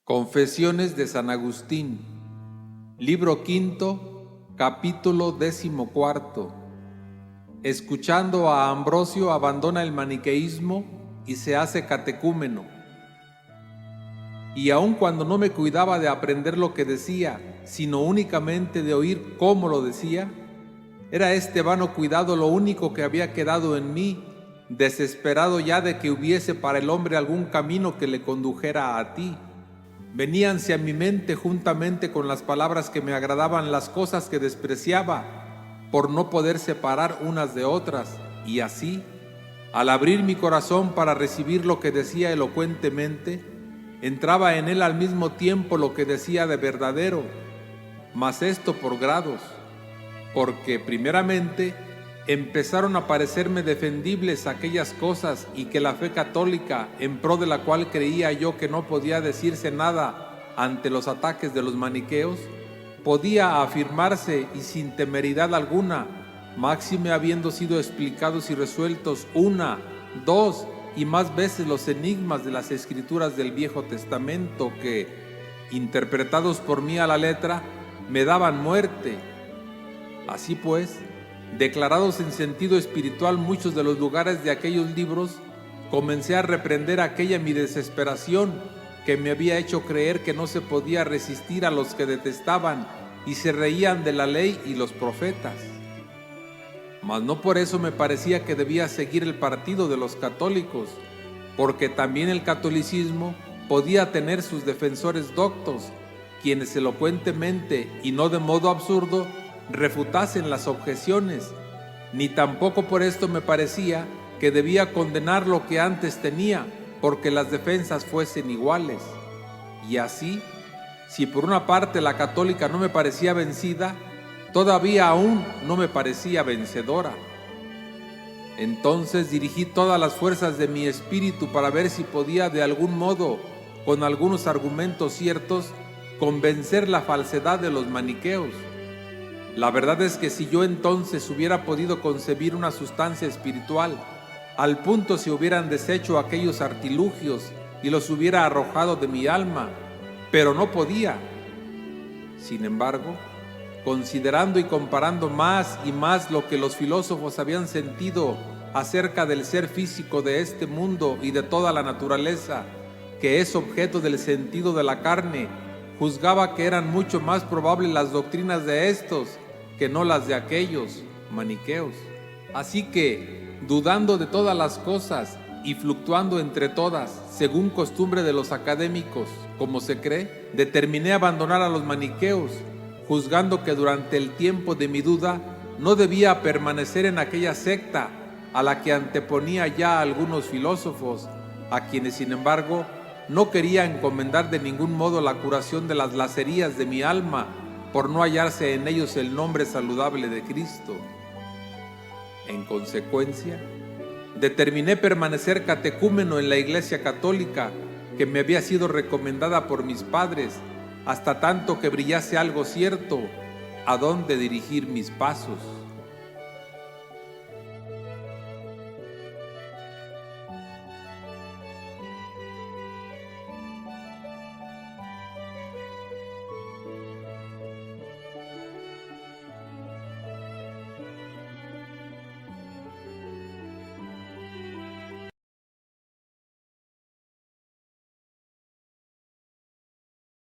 Confesiones de San Agustín, libro quinto, capítulo 14. Escuchando a Ambrosio abandona el maniqueísmo y se hace catecúmeno. Y aun cuando no me cuidaba de aprender lo que decía, sino únicamente de oír cómo lo decía, era este vano cuidado lo único que había quedado en mí, desesperado ya de que hubiese para el hombre algún camino que le condujera a ti. Veníanse a mi mente juntamente con las palabras que me agradaban las cosas que despreciaba, por no poder separar unas de otras, y así, al abrir mi corazón para recibir lo que decía elocuentemente, entraba en él al mismo tiempo lo que decía de verdadero, mas esto por grados, porque primeramente empezaron a parecerme defendibles aquellas cosas y que la fe católica, en pro de la cual creía yo que no podía decirse nada ante los ataques de los maniqueos, podía afirmarse y sin temeridad alguna, máxime habiendo sido explicados y resueltos una, dos y más veces los enigmas de las escrituras del Viejo Testamento que, interpretados por mí a la letra, me daban muerte. Así pues, declarados en sentido espiritual muchos de los lugares de aquellos libros, comencé a reprender aquella mi desesperación que me había hecho creer que no se podía resistir a los que detestaban y se reían de la ley y los profetas. Mas no por eso me parecía que debía seguir el partido de los católicos, porque también el catolicismo podía tener sus defensores doctos, quienes elocuentemente y no de modo absurdo refutasen las objeciones, ni tampoco por esto me parecía que debía condenar lo que antes tenía, porque las defensas fuesen iguales. Y así, si por una parte la católica no me parecía vencida, todavía aún no me parecía vencedora. Entonces dirigí todas las fuerzas de mi espíritu para ver si podía de algún modo, con algunos argumentos ciertos, convencer la falsedad de los maniqueos. La verdad es que si yo entonces hubiera podido concebir una sustancia espiritual, al punto se hubieran deshecho aquellos artilugios y los hubiera arrojado de mi alma, pero no podía. Sin embargo, considerando y comparando más y más lo que los filósofos habían sentido acerca del ser físico de este mundo y de toda la naturaleza, que es objeto del sentido de la carne, juzgaba que eran mucho más probables las doctrinas de estos que no las de aquellos maniqueos. Así que, dudando de todas las cosas y fluctuando entre todas, según costumbre de los académicos, como se cree, determiné abandonar a los maniqueos, juzgando que durante el tiempo de mi duda no debía permanecer en aquella secta a la que anteponía ya algunos filósofos, a quienes sin embargo no quería encomendar de ningún modo la curación de las lacerías de mi alma, por no hallarse en ellos el nombre saludable de Cristo. En consecuencia, determiné permanecer catecúmeno en la Iglesia Católica, que me había sido recomendada por mis padres, hasta tanto que brillase algo cierto a dónde dirigir mis pasos.